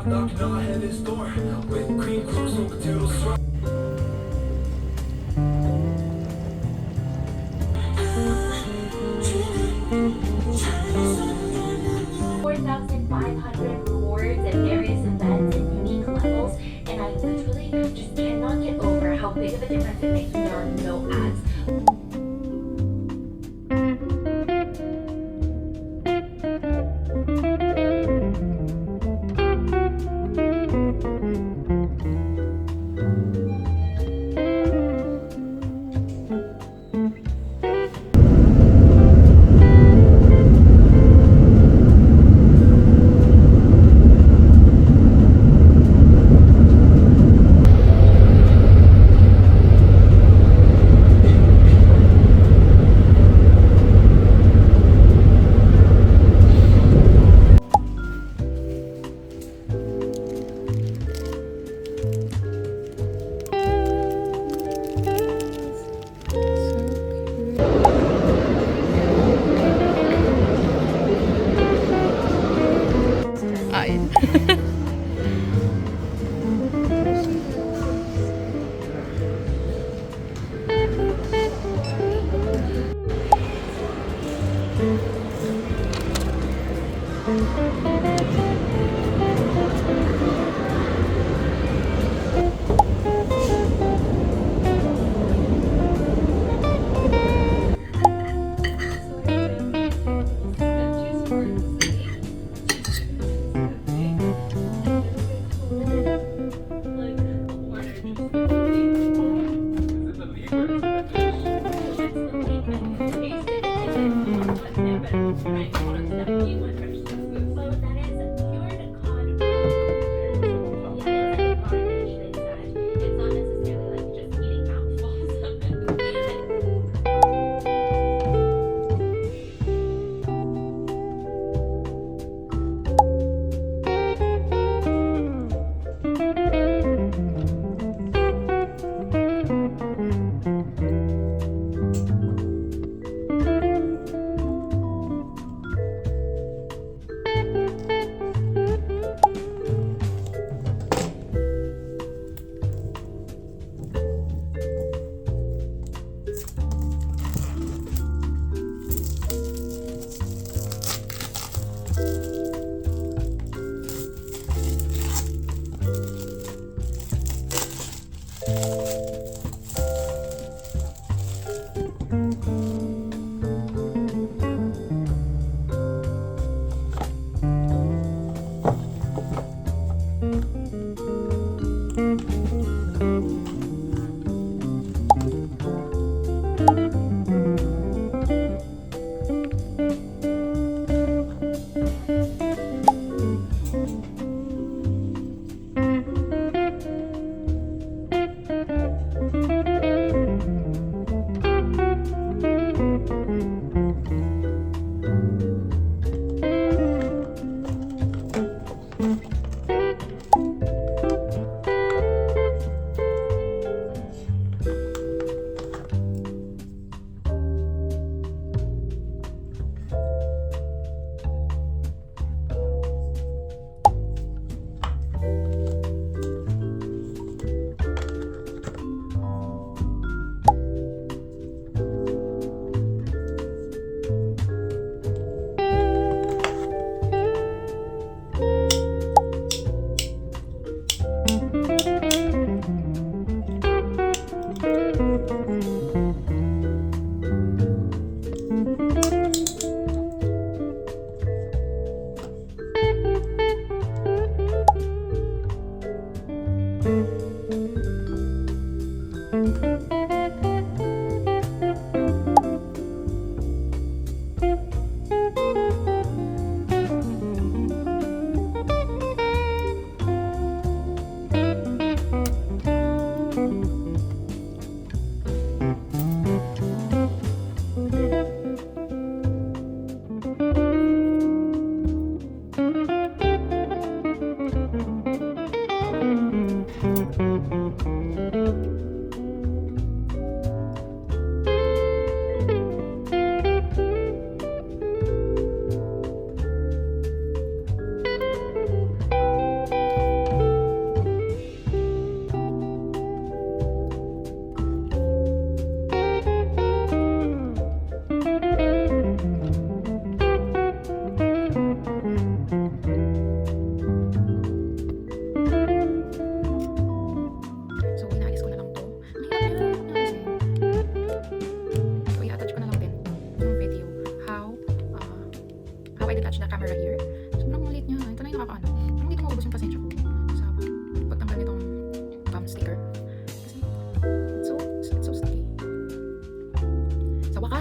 Knocking on heaven's door with cream cruise and potato straw. 4,500 rewards at various events and unique levels, and I literally just cannot get over how big of a difference it makes when there are no ads.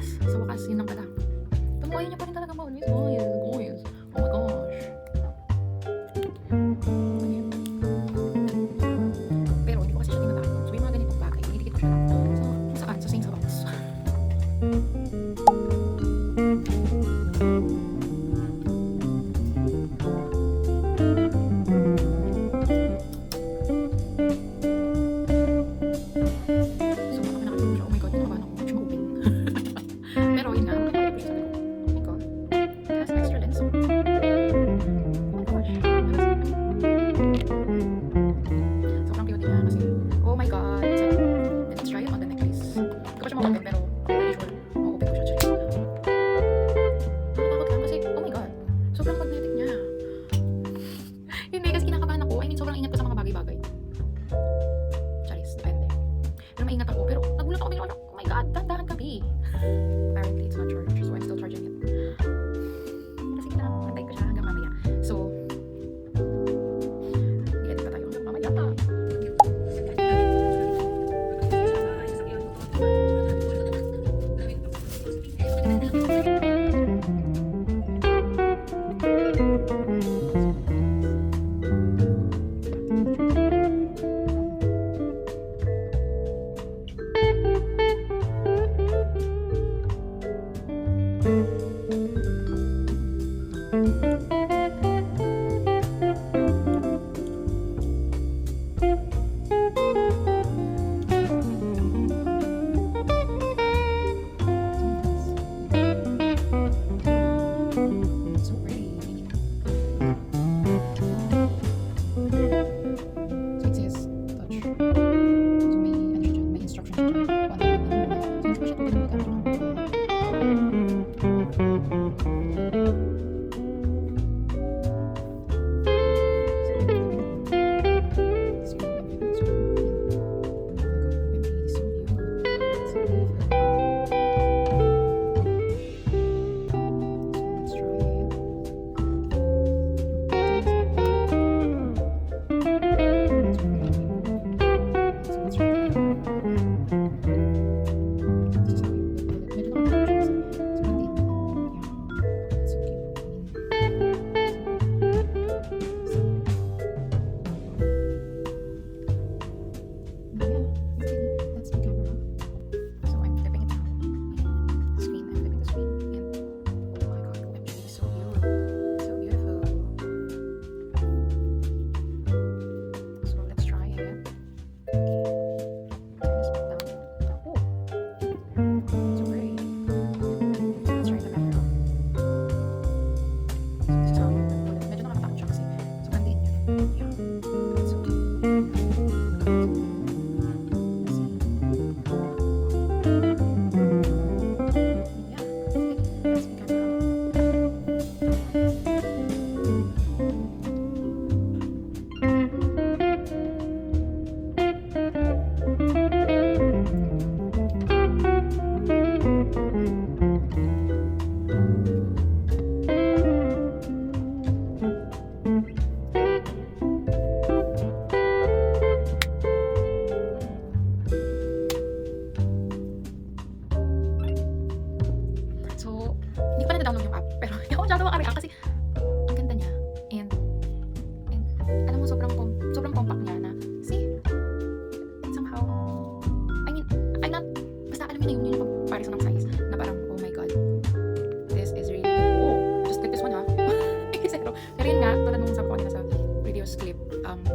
Sa wakas, yun lang pala. Tumuhay niya pa rin talaga always. Always. Oh my gosh. Ano yun? Pero hindi ko kasi siya tinatapon. So yung mga ganitong bagay, dinidikit ko siya lang saan? Sa same sa box. Apparently, it's not charged, so I'm still charging it. Kasi antay ko siya hanggang mamaya. So, i-edit pa tayo hanggang mamaya.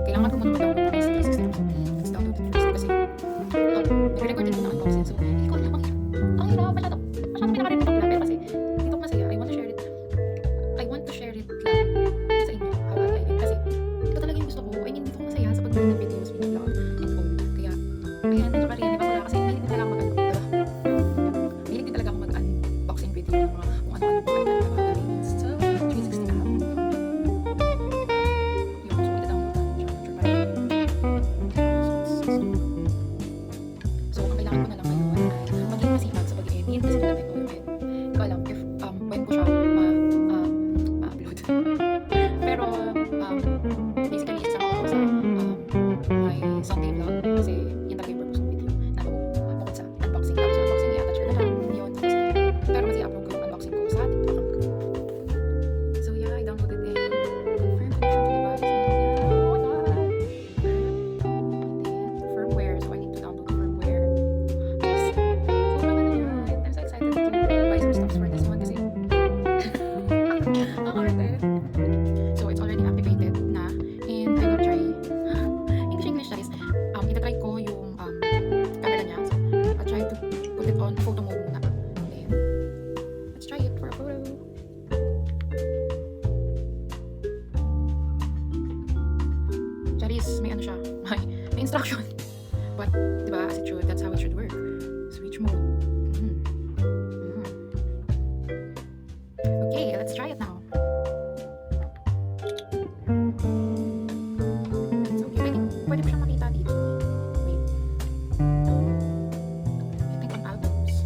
kailangan ko muna mag-download ng Insta360 Go. Let's download it first. Kasi, nire-record din ko na unboxing. So, hindi ko alam ang hirap. Masyadong pinaka-record ko na. Pero kasi, hindi ko masaya. I want to share it lang sa inyo. How I like it. Kasi, ito talaga yung gusto ko. I mean, hindi ko masaya sa pag-vlog ng videos, video vlog, and all. Kaya, ayan, medyo pa rin. Di ba wala? Kasi, hindi talaga mag-ano. Diba? on photo mode muna. Then, let's try it for a photo. Charis, may ano siya, may instruction. But, di ba, as it should, that's how it should work. Switch mode. Okay, let's try it now. It's okay. Pwede pa siyang makita dito. Wait. I think on albums.